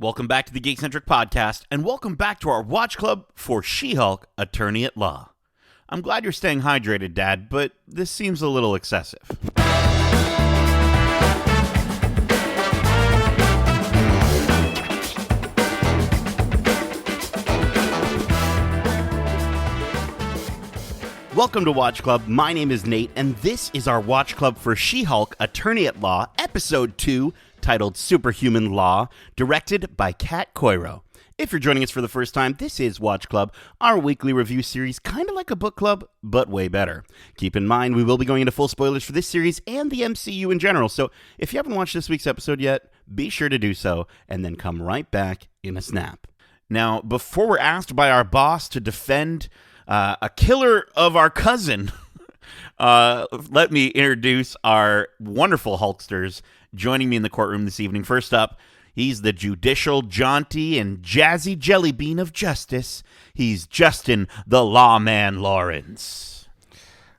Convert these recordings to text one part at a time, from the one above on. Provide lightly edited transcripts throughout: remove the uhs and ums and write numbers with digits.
Welcome back to the Geekcentric podcast, and welcome back to our watch club for She-Hulk, Attorney at Law. I'm glad you're staying hydrated, Dad, but this seems a little excessive. Welcome to Watch Club. My name is Nate, and this is our watch club for She-Hulk, Attorney at Law, Episode 2, titled Superhuman Law, directed by Kat Coiro. If you're joining us for the first time, this is Watch Club, our weekly review series, kind of like a book club, but way better. Keep in mind, we will be going into full spoilers for this series and the MCU in general, so if you haven't watched this week's episode yet, be sure to do so, and then come right back in a snap. Now, before we're asked by our boss to defend a killer of our cousin, let me introduce our wonderful Hulksters joining me in the courtroom this evening. First up, he's the judicial, jaunty, and jazzy jelly bean of justice. He's Justin, the lawman Lawrence.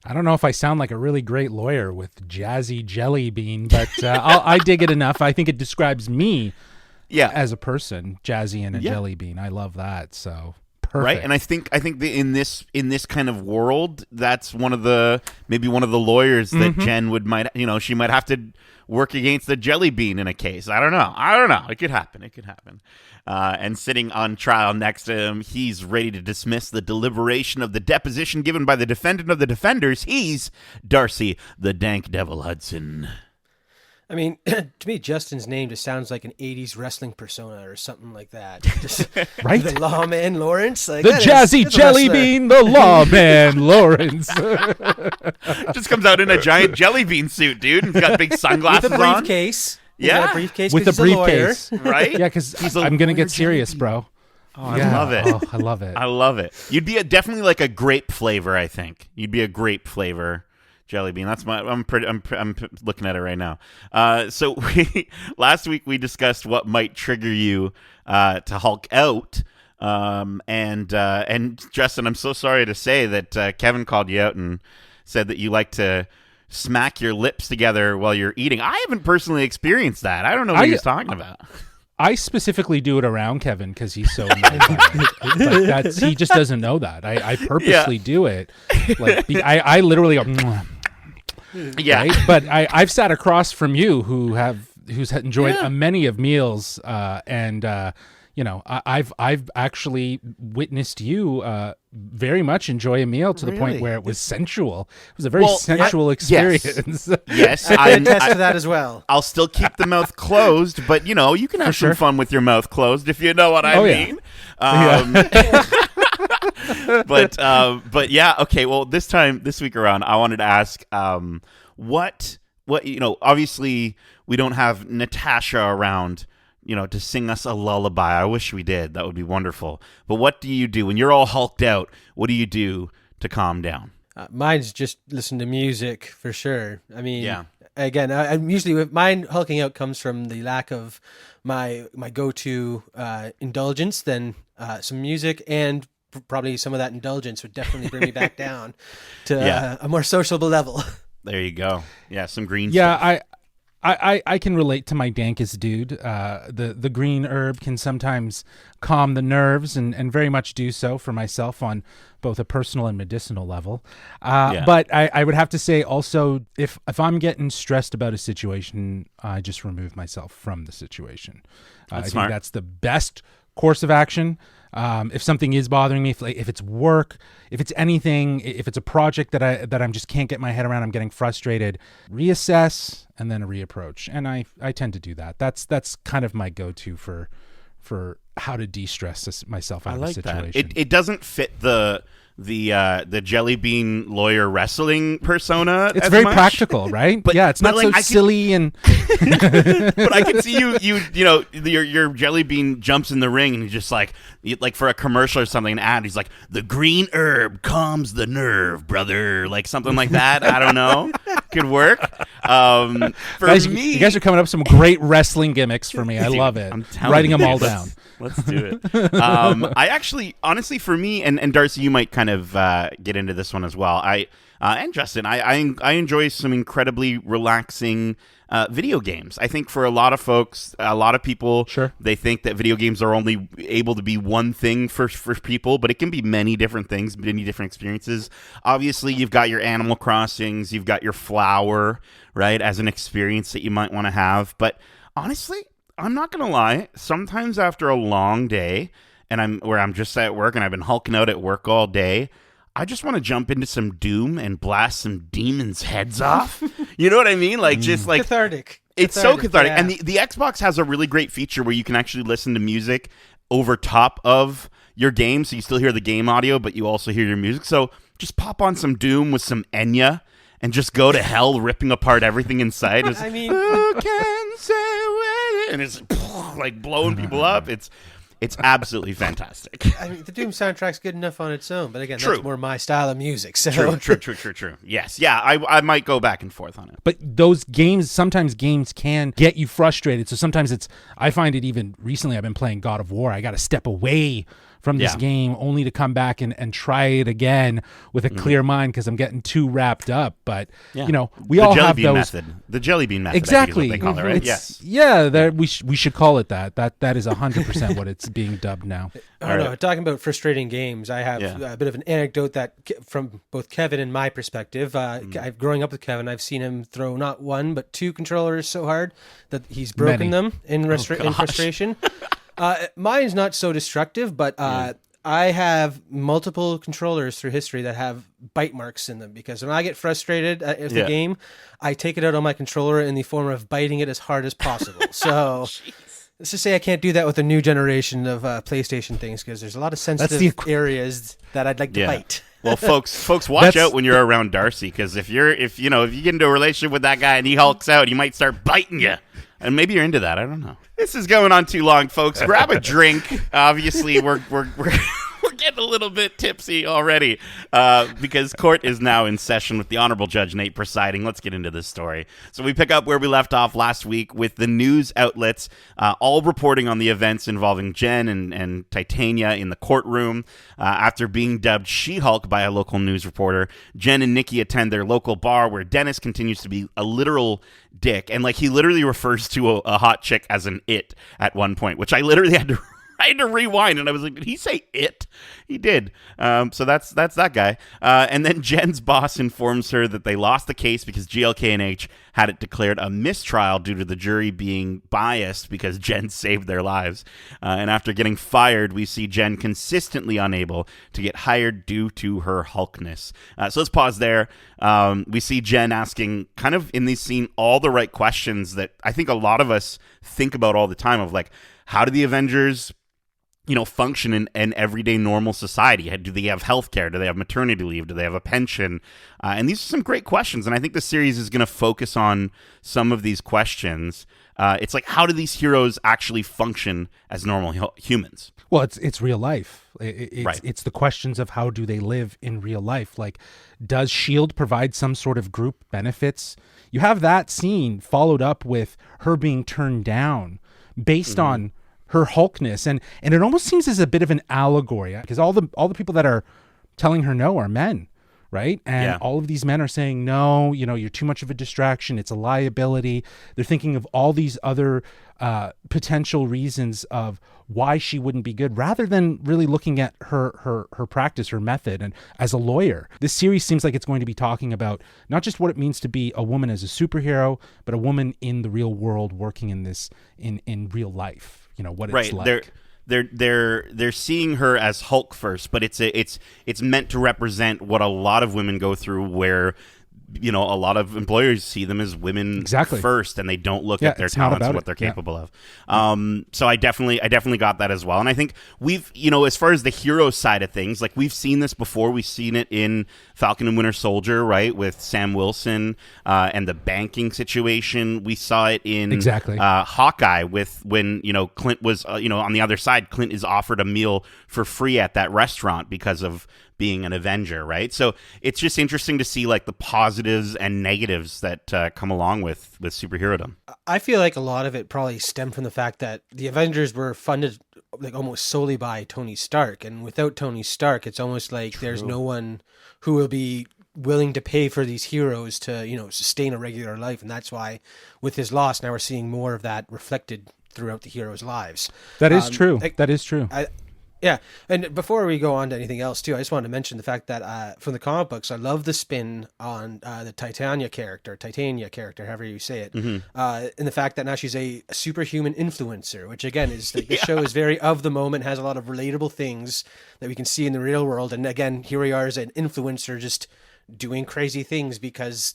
I don't know if I sound like a really great lawyer with jazzy jelly bean, but I dig it enough. I think it describes me as a person, jazzy and a jelly bean. I love that, so... Perfect. Right, and I think in this kind of world, that's maybe one of the lawyers that Jen she might have to work against the jelly bean in a case. I don't know. It could happen. And sitting on trial next to him, he's ready to dismiss the deliberation of the deposition given by the defendant of the defenders. He's Darcy, the Dank Devil Hudson. I mean, to me, Justin's name just sounds like an 80s wrestling persona or something like that. Just, right? The lawman Lawrence. Like, the jazzy jelly bean, the lawman Lawrence. Just comes out in a giant jelly bean suit, dude. He's got big sunglasses with a briefcase. On. Yeah. With a briefcase. Right? Yeah, because I'm going to get serious, bro. Oh, I love it. Oh, I love it. I love it. You'd be definitely like a grape flavor, I think. You'd be a grape flavor jelly bean. That's I'm looking at it right now. So last week we discussed what might trigger you to Hulk out. And Justin, I'm so sorry to say that Kevin called you out and said that you like to smack your lips together while you're eating. I haven't personally experienced that. I don't know what he's talking about. I specifically do it around Kevin because he's so like he just doesn't know that. I purposely do it. Like I literally go, yeah. Right? But I've sat across from you who's enjoyed many of meals, and I've actually witnessed you very much enjoy a meal to the point where it was sensual. It was a very sensual experience. Yes, I can attest to that as well. I'll still keep the mouth closed, but you can have some fun with your mouth closed if you know what I mean. But yeah, okay. Well, this week around, I wanted to ask, what obviously we don't have Natasha around, to sing us a lullaby. I wish we did. That would be wonderful. But what do you do when you're all hulked out? What do you do to calm down? Mine's just listen to music for sure. I mean, again, I'm usually mine hulking out comes from the lack of my go-to indulgence. Then some music and probably some of that indulgence would definitely bring me back down to a more sociable level. There you go. Yeah, some green stuff. Yeah, I can relate to my dankest dude. The green herb can sometimes calm the nerves and very much do so for myself on both a personal and medicinal level. But I would have to say also, if I'm getting stressed about a situation, I just remove myself from the situation. I think that's the best course of action. If something is bothering me, if it's work, if it's anything, if it's a project that I'm just can't get my head around, I'm getting frustrated, reassess and then reapproach. And I tend to do that. That's kind of my go-to for how to de-stress myself out of a situation. It doesn't fit the jelly bean lawyer wrestling persona. It's very practical, right? But it's not so silly and. But I can see your jelly bean jumps in the ring and he's just like for a commercial or something, an ad. He's like, the green herb calms the nerve, brother, like something like that. I don't know, could work. You guys are coming up with some great wrestling gimmicks for me. I love it. I'm writing them all down. Let's do it. I actually, honestly, for me, and Darcy, you might kind of get into this one as well. And Justin, I enjoy some incredibly relaxing video games. I think for a lot of folks, a lot of people, Sure. they think that video games are only able to be one thing for people, but it can be many different things, many different experiences. Obviously, you've got your Animal Crossings, you've got your Flower, right, as an experience that you might want to have. But honestly, I'm not going to lie. Sometimes after a long day, and I'm just at work and I've been hulking out at work all day, I just want to jump into some Doom and blast some demons' heads off. You know what I mean? Like, just like Cathartic. It's so cathartic. Yeah. And the Xbox has a really great feature where you can actually listen to music over top of your game, so you still hear the game audio, but you also hear your music. So just pop on some Doom with some Enya and just go to hell, ripping apart everything inside. I mean, who can say when? And it's like blowing people up. It's absolutely fantastic. I mean, the Doom soundtrack's good enough on its own, but again, True. that's more my style of music. So. True. Yes. Yeah, I might go back and forth on it. But those games, sometimes games can get you frustrated. So sometimes I find it even recently, I've been playing God of War. I got to step away from this game only to come back and try it again with a clear mind because I'm getting too wrapped up. But, we all have those. Method. The jelly bean method. Exactly. I think is what they call it, right? Yes. Yeah, we should call it that. That is 100% what it's being dubbed now. I don't know. Talking about frustrating games, I have a bit of an anecdote that from both Kevin and my perspective. Growing up with Kevin, I've seen him throw not one but two controllers so hard that he's broken them in frustration. Mine's not so destructive, but I have multiple controllers through history that have bite marks in them because when I get frustrated at the game, I take it out on my controller in the form of biting it as hard as possible. So let's just say I can't do that with the new generation of PlayStation things because there's a lot of sensitive areas that I'd like to bite. Well, folks, watch out when you're around Darcy because if you get into a relationship with that guy and he hulks out, he might start biting you. And maybe you're into that. I don't know. This is going on too long, folks. Grab a drink. Obviously, we're getting a little bit tipsy already because court is now in session with the Honorable Judge Nate presiding. Let's get into this story. So we pick up where we left off last week with the news outlets all reporting on the events involving Jen and Titania in the courtroom. After being dubbed She-Hulk by a local news reporter, Jen and Nikki attend their local bar where Dennis continues to be a literal dick. And like he literally refers to a hot chick as an it at one point, which I literally had to rewind, and I was like, did he say it? He did. So that's that guy. And then Jen's boss informs her that they lost the case because GLK&H had it declared a mistrial due to the jury being biased because Jen saved their lives. And after getting fired, we see Jen consistently unable to get hired due to her Hulkness. So let's pause there. We see Jen asking, kind of in this scene, all the right questions that I think a lot of us think about all the time of like, how do the Avengers function in everyday normal society? Do they have health care? Do they have maternity leave? Do they have a pension? And these are some great questions. And I think the series is going to focus on some of these questions. It's like, how do these heroes actually function as normal humans? Well, it's real life. Right. It's the questions of how do they live in real life? Like, does S.H.I.E.L.D. provide some sort of group benefits? You have that scene followed up with her being turned down based on her Hulkness, and it almost seems as a bit of an allegory because all the people that are telling her no are men, right? And all of these men are saying no, you're too much of a distraction, it's a liability. They're thinking of all these other potential reasons of why she wouldn't be good rather than really looking at her practice, her method. And as a lawyer, this series seems like it's going to be talking about not just what it means to be a woman as a superhero, but a woman in the real world working in this in real life. What it's like. They're seeing her as Hulk first, but it's meant to represent what a lot of women go through, where a lot of employers see them as women first, and they don't look at their talents and what they're capable of. So I definitely got that as well. And I think we've, as far as the hero side of things, like we've seen this before. We've seen it in Falcon and Winter Soldier, right, with Sam Wilson and the banking situation. We saw it in Hawkeye when Clint was on the other side. Clint is offered a meal for free at that restaurant because of being an Avenger, right? So it's just interesting to see like the positives and negatives that come along with superherodom. I feel like a lot of it probably stemmed from the fact that the Avengers were funded like almost solely by Tony Stark, and without Tony Stark, it's almost like there's no one who will be willing to pay for these heroes to, sustain a regular life. And that's why with his loss, now we're seeing more of that reflected throughout the heroes' lives. That is true. That is true. Yeah, and before we go on to anything else, too, I just wanted to mention the fact that from the comic books, I love the spin on the Titania character, however you say it, and the fact that now she's a superhuman influencer, which again is the show is very of the moment, has a lot of relatable things that we can see in the real world, and again, here we are as an influencer just doing crazy things because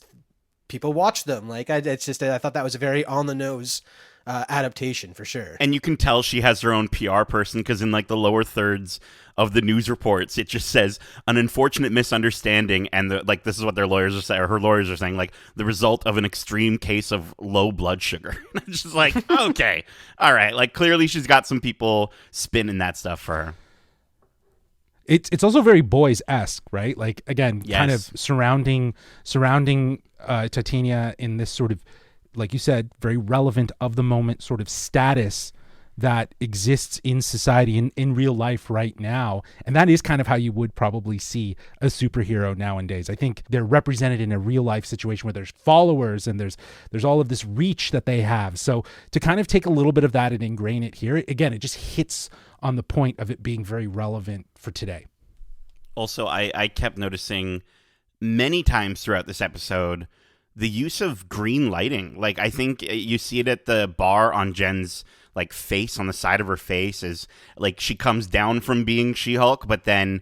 people watch them. Like I thought that was a very on the nose adaptation for sure. And you can tell she has her own PR person because in like the lower thirds of the news reports, it just says an unfortunate misunderstanding, and this is what their lawyers are saying, or her lawyers are saying, like the result of an extreme case of low blood sugar. It's just like, okay, all right, like clearly she's got some people spinning that stuff for her. It's also very boys-esque, right? Like again, yes. kind of surrounding Titania in this sort of, like you said, very relevant of the moment sort of status that exists in society in real life right now. And that is kind of how you would probably see a superhero nowadays. I think they're represented in a real life situation where there's followers and there's all of this reach that they have. So to kind of take a little bit of that and ingrain it here, again, it just hits on the point of it being very relevant for today. Also, I kept noticing many times throughout this episode the use of green lighting. Like, I think you see it at the bar on Jen's like face, on the side of her face, is like she comes down from being She-Hulk, but then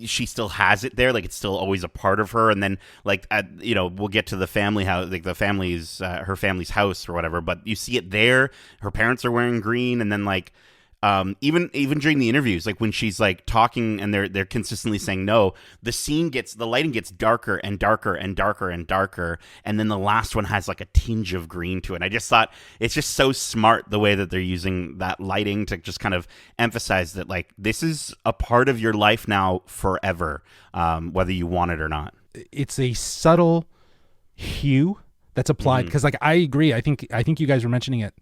she still has it there, like it's still always a part of her. And then like we'll get to the family house, like the family's her family's house or whatever, but you see it there. Her parents are wearing green, and then like even during the interviews, like when she's like talking and they're consistently saying no, the lighting gets darker and darker and darker and darker, and then the last one has like a tinge of green to it. And I just thought it's just so smart the way that they're using that lighting to just kind of emphasize that like this is a part of your life now forever, whether you want it or not. It's a subtle hue that's applied because like I agree. I think you guys were mentioning it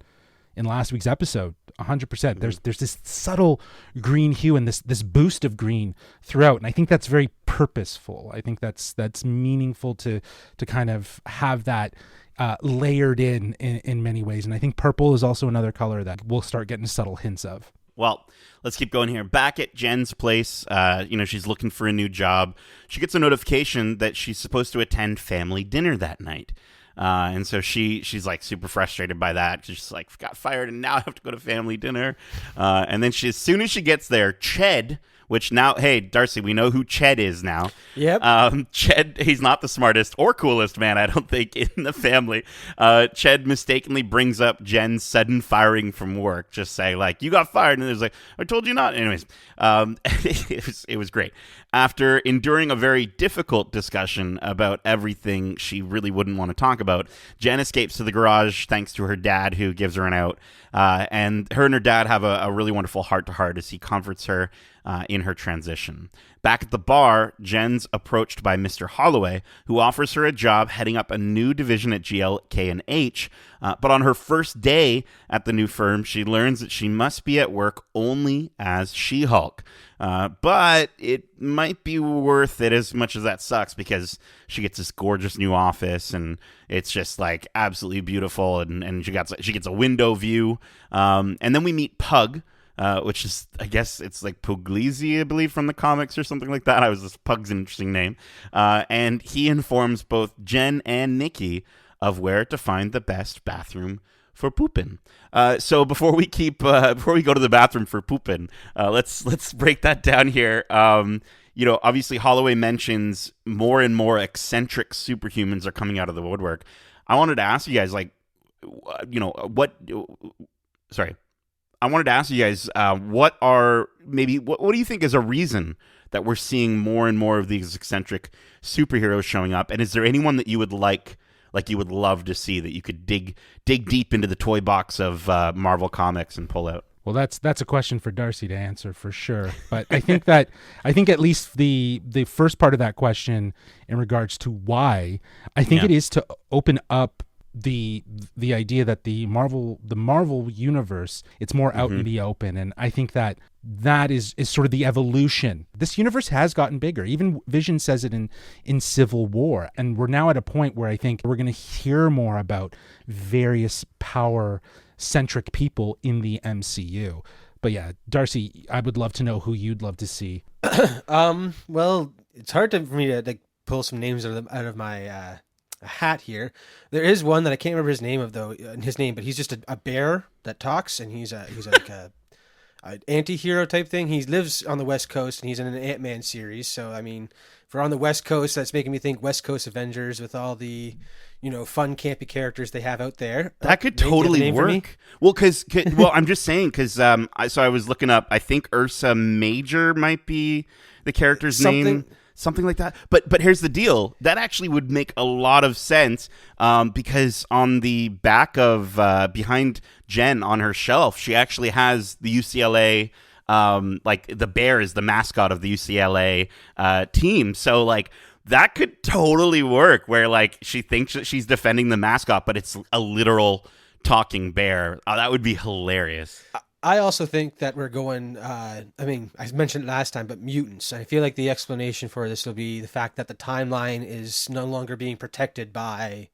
in last week's episode, 100%. There's this subtle green hue and this boost of green throughout, and I think that's very purposeful. I think that's meaningful to kind of have that layered in many ways. And I think purple is also another color that we'll start getting subtle hints of. Well, let's keep going here. Back at Jen's place, she's looking for a new job. She gets a notification that she's supposed to attend family dinner that night. And so she's like super frustrated by that. She's like, got fired and now I have to go to family dinner. And then as soon as she gets there, Ched, which now, hey, Darcy, we know who Ched is now. Yep. Ched, he's not the smartest or coolest man, I don't think, in the family. Ched mistakenly brings up Jen's sudden firing from work, just saying, like, you got fired. And there's like, I told you not. Anyways, it was great. After enduring a very difficult discussion about everything she really wouldn't want to talk about, Jen escapes to the garage thanks to her dad, who gives her an out. And her dad have a really wonderful heart-to-heart as he comforts her in her transition. Back at the bar, Jen's approached by Mr. Holloway, who offers her a job heading up a new division at GLK&H. But on her first day at the new firm, she learns that she must be at work only as She-Hulk. But it might be worth it, as much as that sucks, because she gets this gorgeous new office and it's just like absolutely beautiful, and she gets a window view. And then we meet Pug, which is, I guess it's like Puglisi, I believe, from the comics or something like that. Pug's an interesting name. And he informs both Jen and Nikki of where to find the best bathroom for pooping. So before we go to the bathroom for pooping, let's break that down here. Obviously Holloway mentions more and more eccentric superhumans are coming out of the woodwork. I wanted to ask you guys, what do you think is a reason that we're seeing more and more of these eccentric superheroes showing up? And is there anyone that you would you would love to see, that you could dig deep into the toy box of Marvel Comics and pull out? Well, that's a question for Darcy to answer for sure. But I think at least the first part of that question in regards to why, I think it is to open up the idea that the Marvel universe, it's more out in the open. And I think that that is sort of the evolution. This universe has gotten bigger. Even Vision says it in Civil War. And we're now at a point where I think we're going to hear more about various power-centric people in the MCU. But yeah, Darcy, I would love to know who you'd love to see. Well, it's hard for me to pull some names out of my hat here. There is one that I can't remember his name, but he's just a bear that talks, and he's like a an anti-hero type thing. He lives on the West Coast, and he's in an Ant-Man series. So, I mean, if we're on the West Coast, that's making me think West Coast Avengers with all the, fun, campy characters they have out there. That could totally work. Well, I'm just saying, because so I was looking up, I think Ursa Major might be the character's name. Something like that. But here's the deal. That actually would make a lot of sense because on the back of behind Jen on her shelf, she actually has the UCLA, like the bear is the mascot of the UCLA team. So like that could totally work where like she thinks that she's defending the mascot, but it's a literal talking bear. That would be hilarious. I also think that we're going, I mentioned it last time, but mutants. I feel like the explanation for this will be the fact that the timeline is no longer being protected by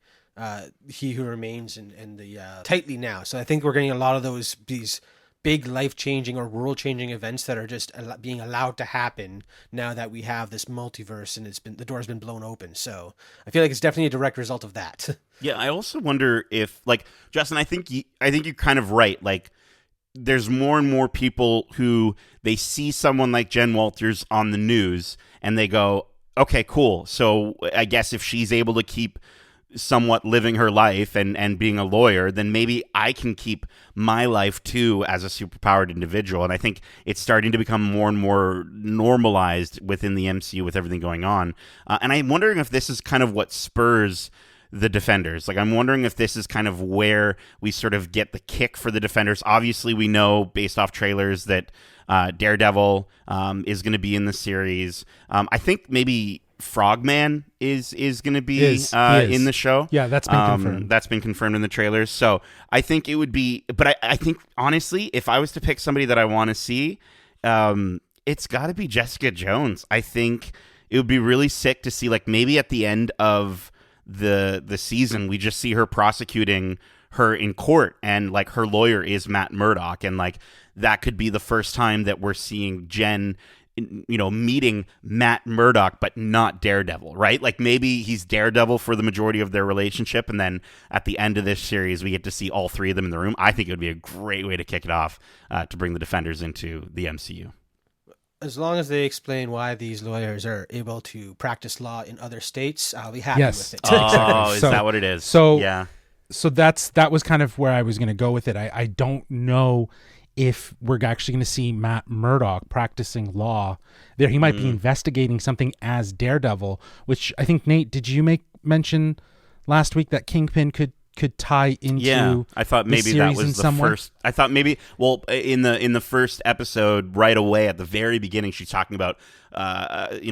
He Who Remains and the tightly now. So I think we're getting a lot of these big life-changing or world-changing events that are just being allowed to happen now that we have this multiverse and the door's been blown open. So I feel like it's definitely a direct result of that. Yeah, I also wonder if, like, Justin, I think you're kind of right. Like, there's more and more people who they see someone like Jen Walters on the news and they go, okay, cool. So I guess if she's able to keep somewhat living her life and being a lawyer, then maybe I can keep my life too as a superpowered individual. And I think it's starting to become more and more normalized within the MCU with everything going on. And I'm wondering if this is kind of what spurs the Defenders. Like, I'm wondering if this is kind of where we sort of get the kick for the Defenders. Obviously, we know based off trailers that Daredevil is going to be in the series. I think maybe Frogman is going to be in the show. Yeah, that's been confirmed. That's been confirmed in the trailers. So I think it would be, but I think honestly, if I was to pick somebody that I want to see, it's got to be Jessica Jones. I think it would be really sick to see, like, maybe at the end of the season, we just see her prosecuting her in court, and like her lawyer is Matt Murdock, and like that could be the first time that we're seeing Jen, meeting Matt Murdock, but not Daredevil, right? Like maybe he's Daredevil for the majority of their relationship, and then at the end of this series, we get to see all three of them in the room. I think it would be a great way to kick it off to bring the Defenders into the MCU. As long as they explain why these lawyers are able to practice law in other states, I'll be happy with it. Oh, is that what it is? So yeah. So that was kind of where I was going to go with it. I don't know if we're actually going to see Matt Murdock practicing law there. He might be investigating something as Daredevil, which I think, Nate, did you mention last week that Kingpin could tie into I thought maybe that was the first. I thought maybe, well, in the first episode right away at the very beginning, she's talking about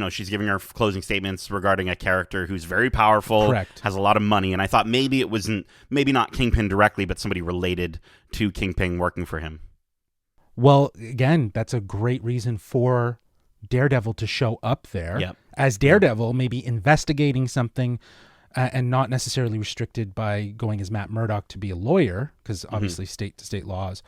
she's giving her closing statements regarding a character who's very powerful, correct, has a lot of money, and I thought maybe it wasn't, maybe not Kingpin directly, but somebody related to Kingpin working for him. Well, again, that's a great reason for Daredevil to show up there as Daredevil, maybe investigating something. And not necessarily restricted by going as Matt Murdock to be a lawyer, because obviously state-to-state laws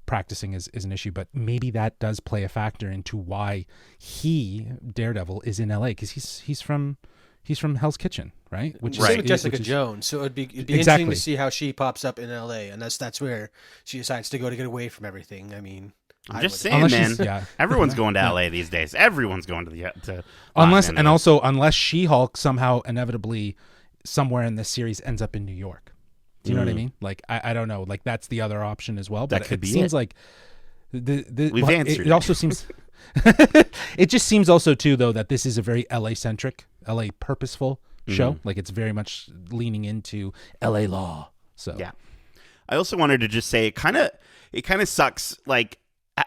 practicing is an issue. But maybe that does play a factor into why Daredevil, is in LA, because he's from Hell's Kitchen, right? Which is Jessica Jones. So it'd be interesting to see how she pops up in LA, and that's where she decides to get away from everything. I mean, I'm just saying, man. Everyone's going to LA these days. Everyone's going to unless She-Hulk somehow inevitably somewhere in this series ends up in New York. Do you know what I mean? Like I don't know. Like that's the other option as well. But that could be seems it. Like we've answered. It also seems. It just seems also too though that this is a very LA centric, LA purposeful show. Like it's very much leaning into LA law. So yeah. I also wanted to just say it kind of sucks. Like.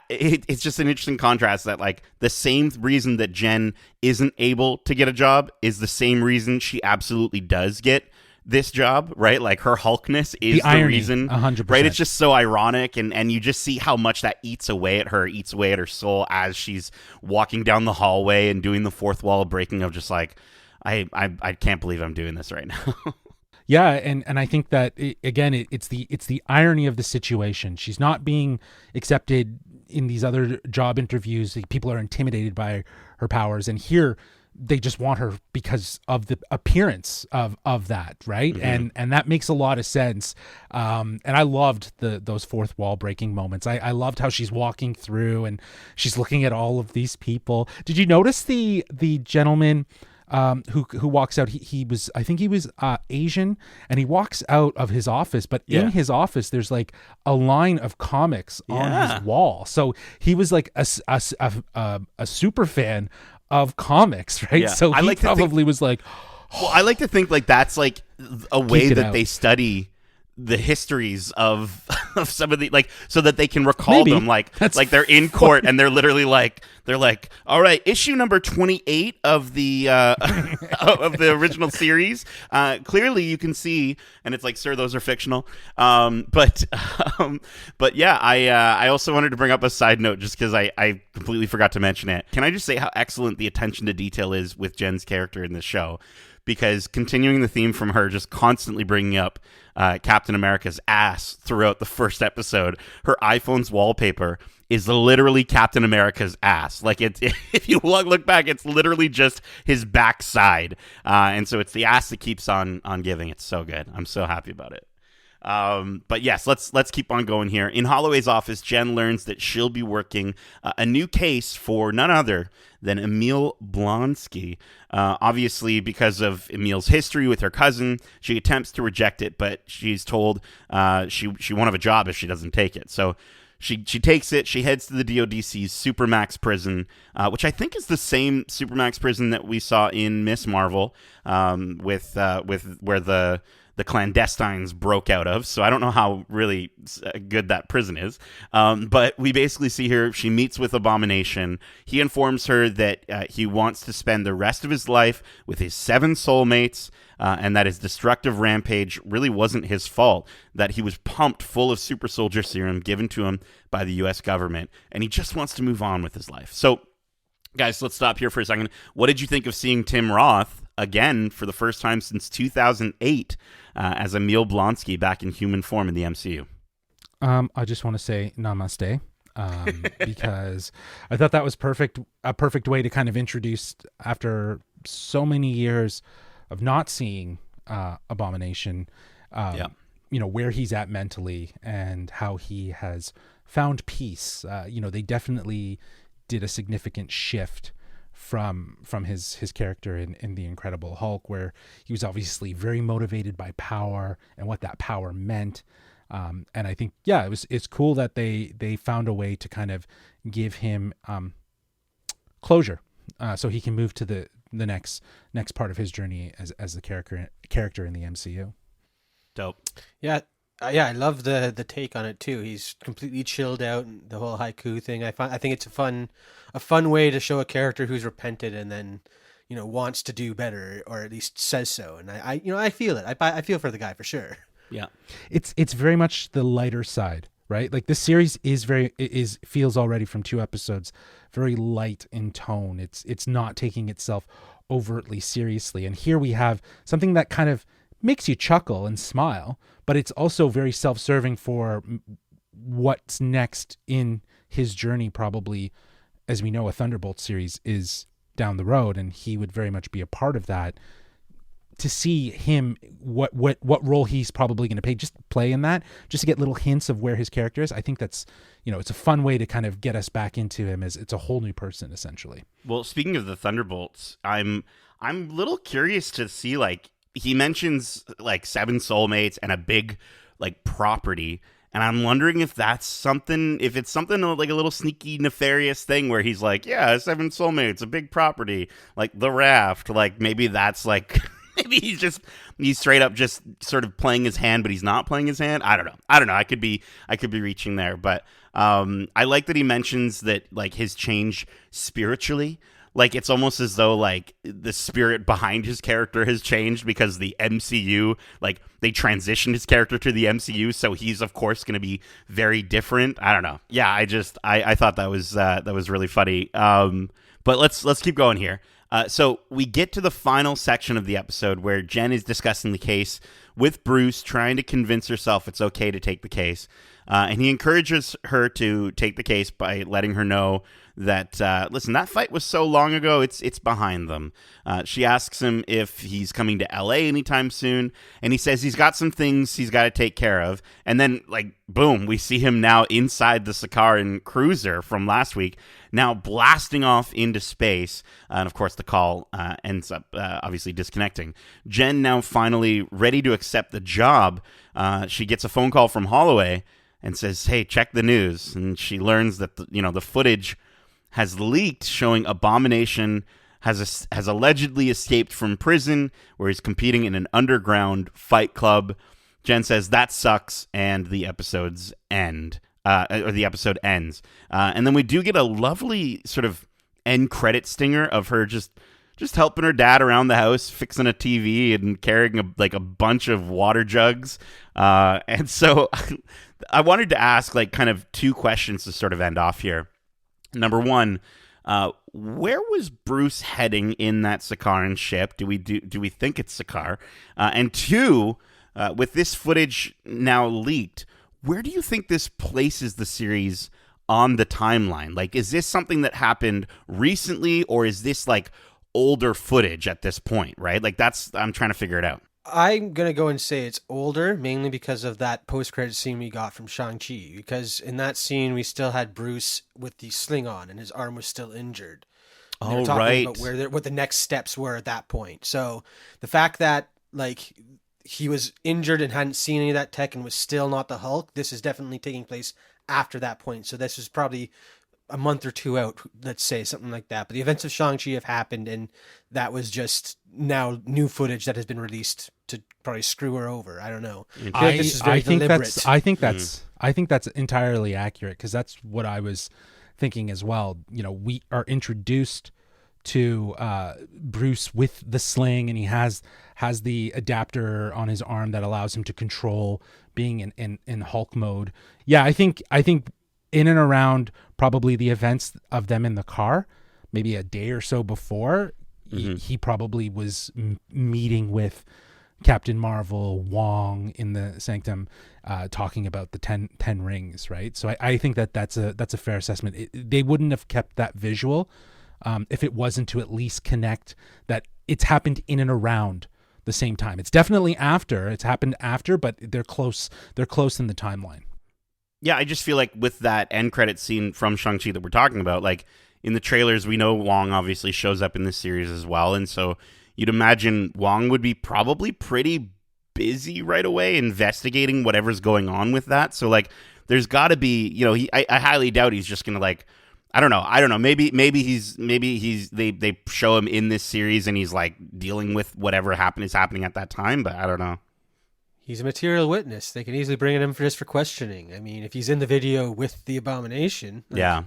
It's just an interesting contrast that like the same reason that Jen isn't able to get a job is the same reason she absolutely does get this job, right? Like her Hulkness is the irony, reason, 100%. right? It's just so ironic, and you just see how much that eats away at her soul as she's walking down the hallway and doing the fourth wall breaking of just like, I can't believe I'm doing this right now. Yeah, and I think that it's the irony of the situation. She's not being accepted in these other job interviews. People are intimidated by her powers, and here they just want her because of the appearance of that, right? Mm-hmm. And that makes a lot of sense. And I loved those fourth wall breaking moments. I loved how she's walking through and she's looking at all of these people. Did you notice the gentleman who walks out? I think he was Asian, and he walks out of his office, but in his office there's like a line of comics on his wall. So he was like a super fan of comics, right? Yeah. So he probably was like, well, I like to think like that's like a way that they study the histories of some of the, like, so that they can recall them, like they're in court and they're literally like, all right, issue number 28 of the of the original series, clearly you can see, and it's like, sir, those are fictional, but yeah, I also wanted to bring up a side note just because I completely forgot to mention it. Can I just say how excellent the attention to detail is with Jen's character in this show? Because continuing the theme from her just constantly bringing up Captain America's ass throughout the first episode, her iPhone's wallpaper is literally Captain America's ass. Like, if you look back, it's literally just his backside, and so it's the ass that keeps on giving. It's so good. I'm so happy about it. But yes, let's keep on going here. In Holloway's office, Jen learns that she'll be working a new case for none other than Emil Blonsky. Obviously, because of Emil's history with her cousin, she attempts to reject it, but she's told she won't have a job if she doesn't take it. So she takes it. She heads to the DODC's Supermax prison, which I think is the same Supermax prison that we saw in Miss Marvel, with where the clandestines broke out of. So I don't know how really good that prison is. But we basically see her. She meets with Abomination. He informs her that he wants to spend the rest of his life with his 7 soulmates, and that his destructive rampage really wasn't his fault, that he was pumped full of super soldier serum given to him by the U.S. government, and he just wants to move on with his life. So, guys, let's stop here for a second. What did you think of seeing Tim Roth again for the first time since 2008 as Emil Blonsky back in human form in the MCU? I just want to say namaste, because I thought that was a perfect way to kind of introduce, after so many years of not seeing Abomination, where he's at mentally and how he has found peace. They definitely did a significant shift from his character in The Incredible Hulk, where he was obviously very motivated by power and what that power meant. And I think, it's cool that they found a way to kind of give him closure, so he can move to the next part of his journey as the character in the MCU. Dope. Yeah. I love the take on it too. He's completely chilled out, and the whole haiku thing. I think it's a fun way to show a character who's repented and then, wants to do better, or at least says so. And I feel it. I feel for the guy for sure. Yeah. It's very much the lighter side, right? Like, this series feels already from 2 episodes very light in tone. It's not taking itself overtly seriously. And here we have something that kind of makes you chuckle and smile, but it's also very self-serving for what's next in his journey. Probably, as we know, a Thunderbolt series is down the road, and he would very much be a part of that. To see him, what role he's probably going to play in that, just to get little hints of where his character is. I think that's, it's a fun way to kind of get us back into him, as it's a whole new person essentially. Well, speaking of the Thunderbolts, I'm a little curious to see, like, he mentions like 7 soulmates and a big like property, and I'm wondering if it's something like a little sneaky nefarious thing where he's like, 7 soulmates, a big property, like the raft. Like, maybe that's like maybe he's straight up just sort of playing his hand, but he's not playing his hand. I don't know. I could be reaching there, but I like that he mentions that, like, his change spiritually, like it's almost as though like the spirit behind his character has changed because the MCU, like they transitioned his character to the MCU, so he's of course going to be very different. I don't know. Yeah, I thought that was really funny. But let's keep going here. So we get to the final section of the episode where Jen is discussing the case with Bruce, trying to convince herself it's okay to take the case. And he encourages her to take the case by letting her know that, listen, that fight was so long ago, it's behind them. She asks him if he's coming to LA anytime soon, and he says he's got some things he's got to take care of. And then, like, boom, we see him now inside the Sakaran cruiser from last week, now blasting off into space. And of course, the call ends up obviously disconnecting. Jen now finally ready to accept the job. She gets a phone call from Holloway and says, hey, check the news. And she learns that, the footage has leaked showing Abomination has allegedly escaped from prison where he's competing in an underground fight club. Jen says that sucks, and the episode's end. Or the episode ends. And then we do get a lovely sort of end credit stinger of her just helping her dad around the house, fixing a TV and carrying a bunch of water jugs. And so I wanted to ask like kind of two questions to sort of end off here. Number one, where was Bruce heading in that Sakaran ship? Do we think it's Sakaar? And two, with this footage now leaked, where do you think this places the series on the timeline? Like, is this something that happened recently, or is this like older footage at this point, right? Like I'm trying to figure it out. I'm going to go and say it's older, mainly because of that post-credit scene we got from Shang-Chi. Because in that scene, we still had Bruce with the sling on, and his arm was still injured. And they were talking about what the next steps were at that point. So the fact that, like, he was injured and hadn't seen any of that tech and was still not the Hulk, this is definitely taking place after that point. So this is probably a month or two out, let's say, something like that. But the events of Shang-Chi have happened, and that was just now new footage that has been released to probably screw her over. I don't know. I think that's entirely accurate, because that's what I was thinking as well. We are introduced to Bruce with the sling, and he has the adapter on his arm that allows him to control being in Hulk mode. Yeah, I think in and around probably the events of them in the car, maybe a day or so before, he probably was meeting with Captain Marvel, Wong in the Sanctum, talking about the 10 rings, right? So I think that's a fair assessment. They wouldn't have kept that visual if it wasn't to at least connect that it's happened in and around the same time. It's definitely after. It's happened after, but they're close. They're close in the timeline. Yeah, I just feel like with that end credit scene from Shang-Chi that we're talking about, like in the trailers, we know Wong obviously shows up in this series as well. And so you'd imagine Wong would be probably pretty busy right away investigating whatever's going on with that. So like there's got to be, I highly doubt he's just going to like, I don't know. Maybe they show him in this series and he's like dealing with whatever is happening at that time, but I don't know. He's a material witness. They can easily bring him just for questioning. I mean, if he's in the video with the Abomination, yeah,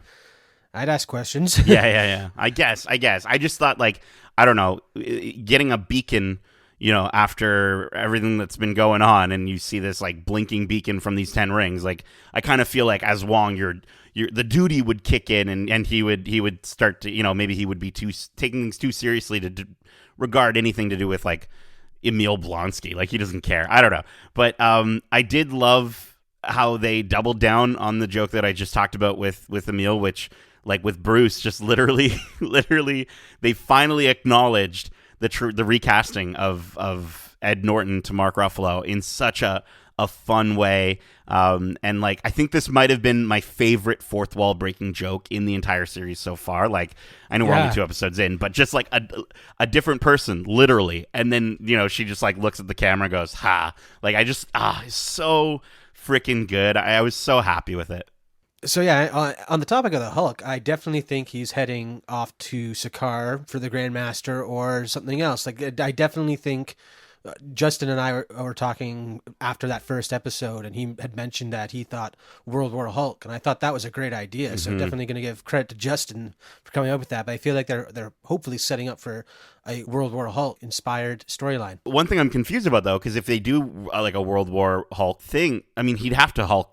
I'd ask questions. Yeah. I guess. I just thought, like, I don't know, getting a beacon, after everything that's been going on, and you see this like blinking beacon from these 10 rings. Like, I kind of feel like as Wong, the duty would kick in, and he would start to, maybe he would be taking things too seriously to regard anything to do with like Emil Blonsky. Like, he doesn't care. I don't know. But I did love how they doubled down on the joke that I just talked about with Emil, which, like with Bruce, just literally, they finally acknowledged the recasting of Ed Norton to Mark Ruffalo in such a fun way. And like, I think this might have been my favorite fourth wall breaking joke in the entire series so far. Like, I know we're only 2 episodes in, but just like a different person, literally. And then, she just like looks at the camera and goes, ha. Like, it's so freaking good. I was so happy with it. So yeah, on the topic of the Hulk, I definitely think he's heading off to Sakaar for the Grandmaster or something else. Like, I definitely think Justin and I were talking after that first episode, and he had mentioned that he thought World War Hulk, and I thought that was a great idea. So definitely going to give credit to Justin for coming up with that. But I feel like they're hopefully setting up for a World War Hulk inspired storyline. One thing I'm confused about though, because if they do like a World War Hulk thing, I mean, he'd have to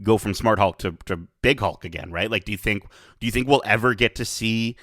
go from Smart Hulk to Big Hulk again, right? Like, do you think we'll ever get to see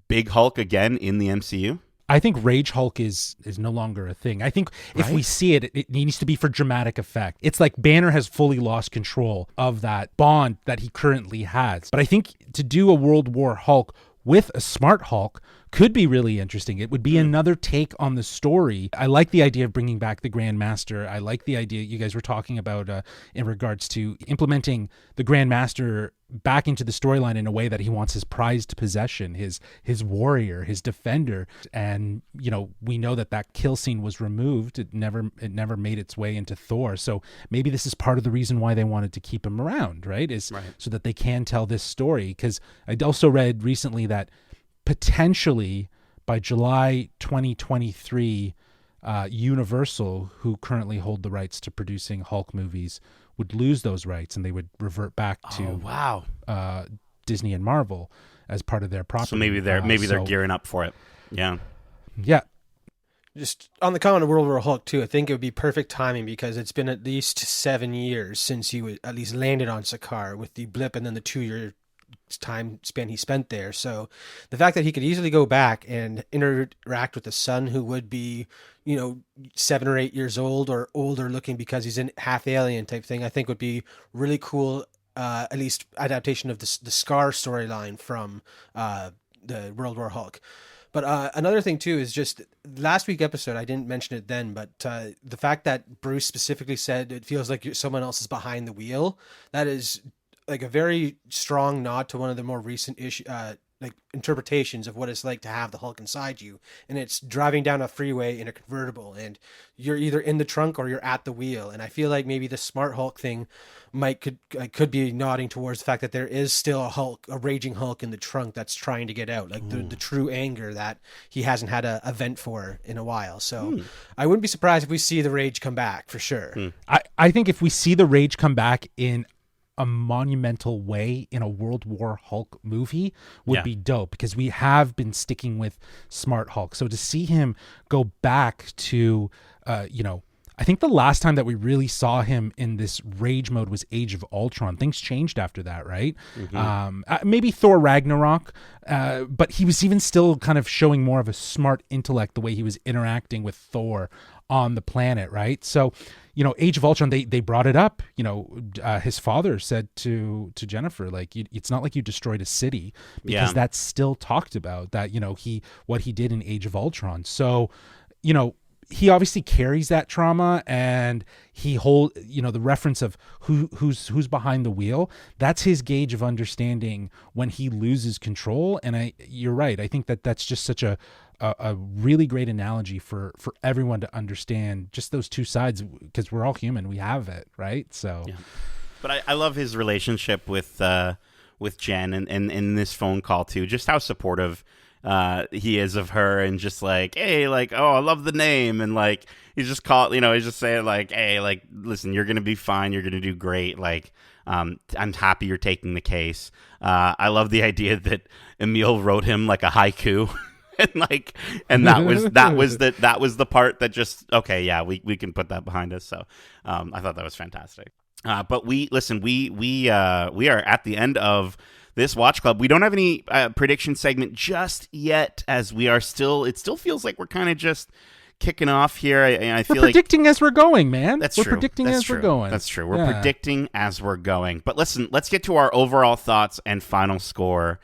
Big Hulk again in the MCU? I think Rage Hulk is no longer a thing. I think if we see it, it needs to be for dramatic effect. It's like Banner has fully lost control of that bond that he currently has. But I think to do a World War Hulk with a Smart Hulk could be really interesting. It would be another take on the story. I like the idea of bringing back the Grand Master. I like the idea you guys were talking about in regards to implementing the Grand Master back into the storyline in a way that he wants his prized possession, his warrior, his defender. And, you know, we know that kill scene was removed. It never made its way into Thor. So maybe this is part of the reason why they wanted to keep him around, right? So that they can tell this story. Because I also read recently that potentially by July 2023, Universal, who currently hold the rights to producing Hulk movies, would lose those rights and they would revert back to Disney and Marvel as part of their property. So maybe they're gearing up for it. Yeah. Just on the comment of World War Hulk too, I think it would be perfect timing because it's been at least 7 years since he at least landed on Sakaar with the blip and then the 2-year time span he spent there. So the fact that he could easily go back and interact with the son who would be, 7 or 8 years old or older looking because he's an half alien type thing, I think would be really cool. At least adaptation of the Scar storyline from the World War Hulk. But another thing too is just last week episode, I didn't mention it then, but the fact that Bruce specifically said it feels like someone else is behind the wheel, that is like a very strong nod to one of the more recent interpretations of what it's like to have the Hulk inside you. And it's driving down a freeway in a convertible and you're either in the trunk or you're at the wheel. And I feel like maybe the Smart Hulk thing could be nodding towards the fact that there is still a raging Hulk in the trunk that's trying to get out, like the true anger that he hasn't had a vent for in a while. So I wouldn't be surprised if we see the rage come back for sure. I think if we see the rage come back in a monumental way in a World War Hulk movie would be dope, because we have been sticking with Smart Hulk. So to see him go back to, I think the last time that we really saw him in this rage mode was Age of Ultron. Things changed after that, right? Maybe Thor Ragnarok, but he was even still kind of showing more of a smart intellect the way he was interacting with Thor on the planet, right? So, Age of Ultron, they brought it up. His father said to Jennifer, like, it's not like you destroyed a city, because that's still talked about, that, what he did in Age of Ultron. So, he obviously carries that trauma, and he the reference of who's behind the wheel. That's his gauge of understanding when he loses control. And you're right. I think that's just such a really great analogy for everyone to understand just those two sides, because we're all human. We have it, right? So, but I love his relationship with Jen and in this phone call too. Just how supportive he is of her, and just like, hey, like, oh, I love the name, and like he's just he's just saying like, hey, like, listen, you're gonna be fine, you're gonna do great, like, I'm happy you're taking the case. I love the idea that Emil wrote him like a haiku. and that was the part that just, okay, yeah, we can put that behind us. So I thought that was fantastic. But we are at the end of this Watch Club. We don't have any prediction segment just yet, as it still feels like we're kind of just kicking off here. I feel we're predicting as we're going, man. We're predicting as we're going. That's true. We're predicting as we're going. But listen, let's get to our overall thoughts and final score,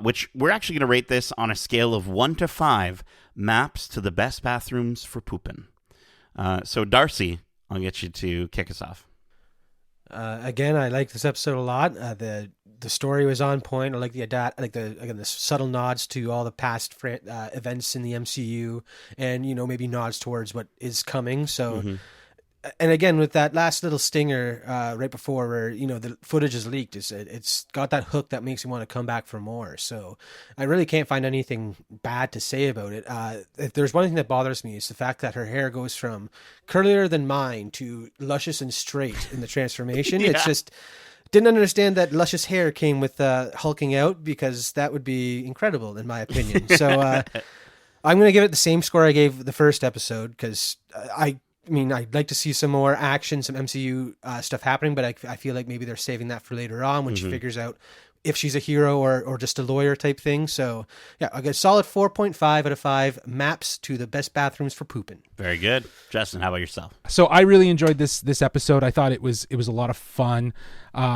which we're actually going to rate this on a scale of 1 to 5 maps to the best bathrooms for pooping. So Darcy, I'll get you to kick us off. Again, I like this episode a lot. The story was on point. I like the subtle nods to all the past events in the MCU, and maybe nods towards what is coming. So and again, with that last little stinger right before where, the footage is leaked, it's got that hook that makes you want to come back for more. So I really can't find anything bad to say about it. If there's one thing that bothers me, it's the fact that her hair goes from curlier than mine to luscious and straight in the transformation. It's just... Didn't understand that luscious hair came with hulking out, because that would be incredible in my opinion. So I'm going to give it the same score I gave the first episode, because I'd like to see some more action, some MCU stuff happening, but I feel like maybe they're saving that for later on when she figures out if she's a hero or just a lawyer type thing. So yeah, I'll get a solid 4.5 out of 5 maps to the best bathrooms for pooping. Very good. Justin, how about yourself? So I really enjoyed this episode. I thought it was a lot of fun.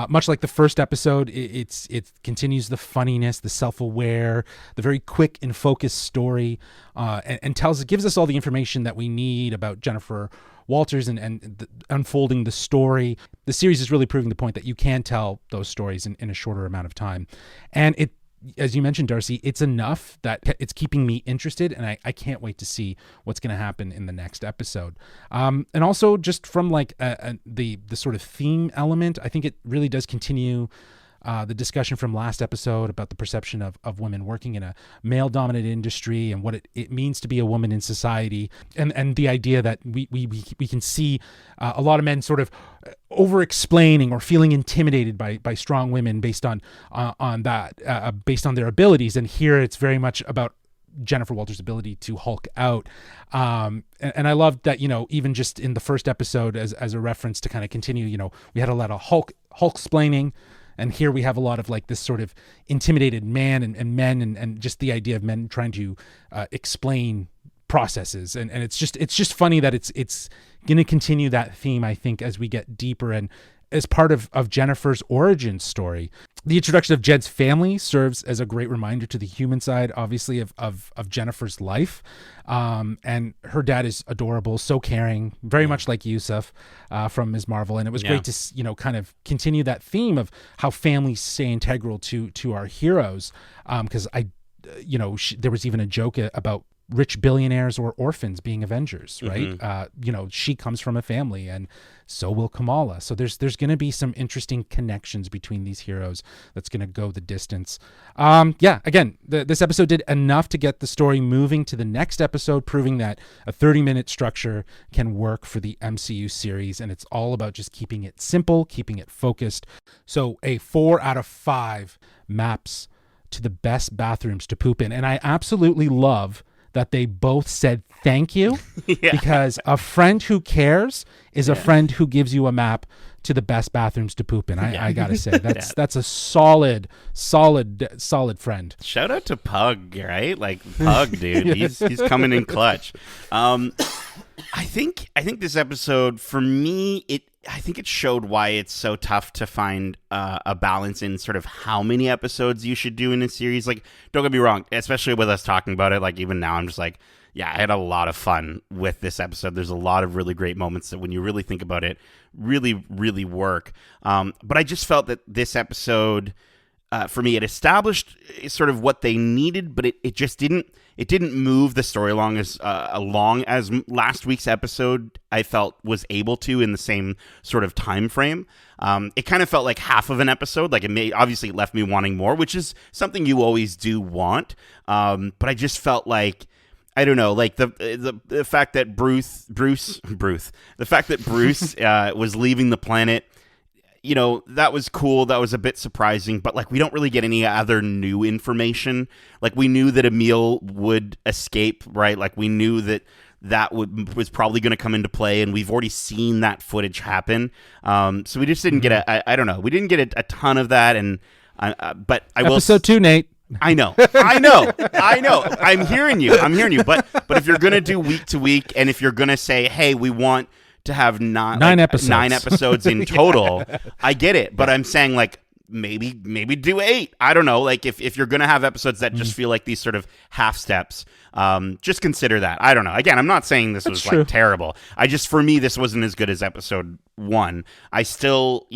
Much like the first episode, it continues the funniness, the self-aware, the very quick and focused story, and gives us all the information that we need about Jennifer Walters and unfolding the story. The series is really proving the point that you can tell those stories in a shorter amount of time. And it, as you mentioned, Darcy, it's enough that it's keeping me interested, and I can't wait to see what's going to happen in the next episode. And also just from like the sort of theme element, I think it really does continue the discussion from last episode about the perception of women working in a male-dominated industry and what it means to be a woman in society, and the idea that we can see a lot of men sort of over-explaining or feeling intimidated by strong women based on that, based on their abilities. And here it's very much about Jennifer Walters' ability to Hulk out. And I loved that, even just in the first episode as a reference to kind of continue, we had a lot of Hulk-splaining. And here we have a lot of like this sort of intimidated man and men and just the idea of men trying to explain processes. And it's just funny that it's going to continue that theme, I think, as we get deeper and as part of Jennifer's origin story. The introduction of Jed's family serves as a great reminder to the human side, obviously, of Jennifer's life. And her dad is adorable, so caring, very much like Yusuf from Ms. Marvel. And it was great to, kind of continue that theme of how families stay integral to our heroes. Because there was even a joke about rich billionaires or orphans being Avengers, right? She comes from a family, and so will Kamala. So there's going to be some interesting connections between these heroes that's going to go the distance. Again, this episode did enough to get the story moving to the next episode, proving that a 30-minute structure can work for the MCU series, and it's all about just keeping it simple, keeping it focused. So a 4 out of 5 maps to the best bathrooms to poop in. And I absolutely love that they both said thank you, because a friend who cares is a friend who gives you a map to the best bathrooms to poop in. I gotta say that's a solid friend. Shout out to Pug, right? Like Pug, dude, he's coming in clutch. I think this episode, for me, I think it showed why it's so tough to find a balance in sort of how many episodes you should do in a series. Like, don't get me wrong, especially with us talking about it, like even now I'm just like, I had a lot of fun with this episode. There's a lot of really great moments that when you really think about it, really, really work. But I just felt that this episode, for me, it established sort of what they needed, but it just didn't move the story along as last week's episode I felt was able to in the same sort of time frame. It kind of felt like half of an episode. Like obviously it left me wanting more, which is something you always do want. But I just felt like, I don't know, like the fact that Bruce was leaving the planet, that was cool. That was a bit surprising, but like we don't really get any other new information. Like we knew that Emil would escape, right? Like we knew that was probably going to come into play, and we've already seen that footage happen. So we just didn't get I don't know. We didn't get a ton of that, but I will. Episode 2, Nate. I know. I'm hearing you. But if you're going to do week to week, and if you're going to say, hey, we want to have nine episodes in total, I get it. But I'm saying like maybe do 8. I don't know. Like if you're going to have episodes that just feel like these sort of half steps, just consider that. I don't know. Again, I'm not saying this was like terrible. For me, this wasn't as good as episode 1. I still,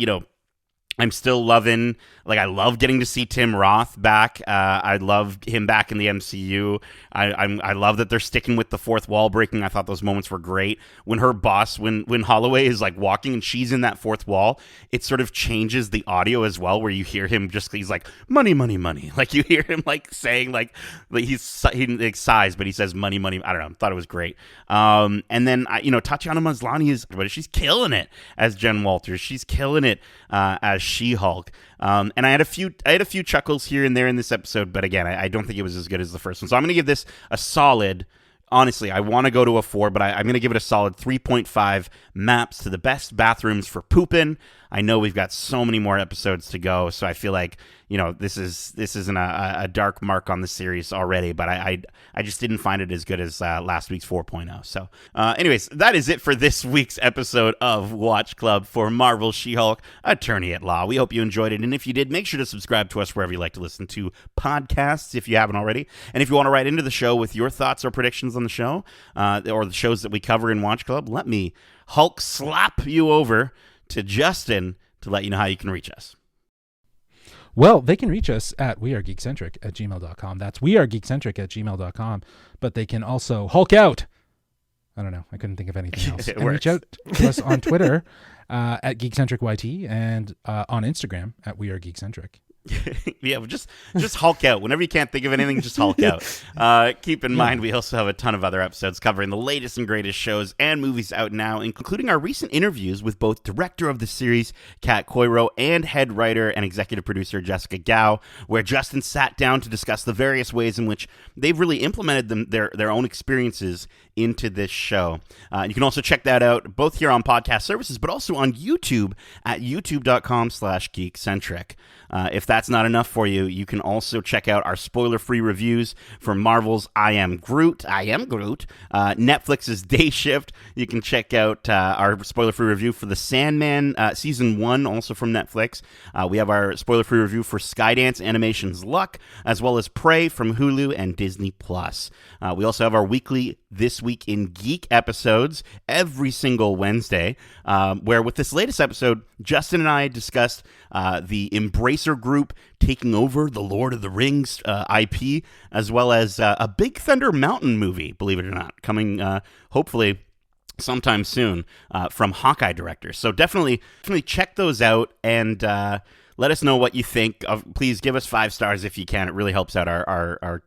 I'm still loving, like, I love getting to see Tim Roth back. I love him back in the MCU. I love that they're sticking with the fourth wall breaking. I thought those moments were great. When her boss, when Holloway is like walking and she's in that fourth wall, it sort of changes the audio as well, where you hear him he's like, money, money, money. Like, you hear him like saying he like sighs, but he says money, money. I don't know. I thought it was great. And then, Tatiana Maslany she's killing it as Jen Walters. She's killing it as She-Hulk. And I had a few chuckles here and there in this episode, but again, I don't think it was as good as the first one. So I'm going to give this a solid. Honestly, I want to go to a 4, but I'm going to give it a solid 3.5 maps to the best bathrooms for pooping. I know we've got so many more episodes to go, so I feel like, this isn't a dark mark on the series already, but I just didn't find it as good as last week's 4.0. So anyways, that is it for this week's episode of Watch Club for Marvel She-Hulk Attorney at Law. We hope you enjoyed it, and if you did, make sure to subscribe to us wherever you like to listen to podcasts if you haven't already. And if you want to write into the show with your thoughts or predictions on the show or the shows that we cover in Watch Club, let me Hulk slap you over to Justin to let you know how you can reach us. Well, they can reach us at wearegeekcentric@gmail.com. That's wearegeekcentric@gmail.com. But they can also Hulk out. I don't know. I couldn't think of anything else. And reach out to us on Twitter at GeekcentricYT and on Instagram at wearegeekcentric. Yeah, just Hulk out. Whenever you can't think of anything, just Hulk out. Keep in mind, we also have a ton of other episodes covering the latest and greatest shows and movies out now, including our recent interviews with both director of the series, Kat Coiro, and head writer and executive producer, Jessica Gao, where Justin sat down to discuss the various ways in which they've really implemented their own experiences into this show. You can also check that out both here on podcast services, but also on YouTube at youtube.com/geekcentric. If that's not enough for you, you can also check out our spoiler-free reviews for Marvel's I Am Groot, Netflix's Day Shift. You can check out our spoiler-free review for The Sandman Season 1, also from Netflix. We have our spoiler-free review for Skydance Animation's Luck, as well as Prey from Hulu and Disney+. We also have our weekly This Week in Geek episodes every single Wednesday, where with this latest episode, Justin and I discussed the Embracer Group taking over the Lord of the Rings IP, as well as a Big Thunder Mountain movie, believe it or not, coming hopefully sometime soon from Hawkeye directors. So definitely check those out and let us know what you think. Please give us 5 stars if you can. It really helps out our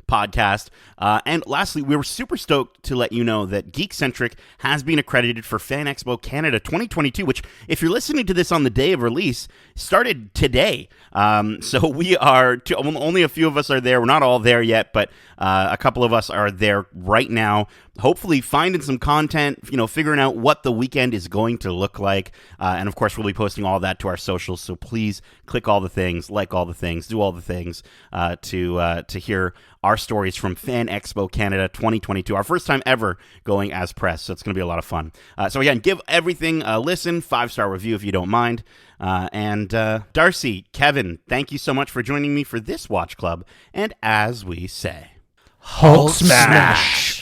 podcast. And lastly, we were super stoked to let you know that Geekcentric has been accredited for Fan Expo Canada 2022, which, if you're listening to this on the day of release, started today. So we are, only a few of us are there. We're not all there yet, but a couple of us are there right now, hopefully finding some content, figuring out what the weekend is going to look like. And of course, we'll be posting all that to our socials. So please click all the things, like all the things, do all the things to hear our stories from Fan Expo Canada 2022. Our first time ever going as press, so it's going to be a lot of fun. So again, give everything a listen, 5-star review if you don't mind. And Darcy, Kevin, thank you so much for joining me for this Watch Club. And as we say, Hulk smash!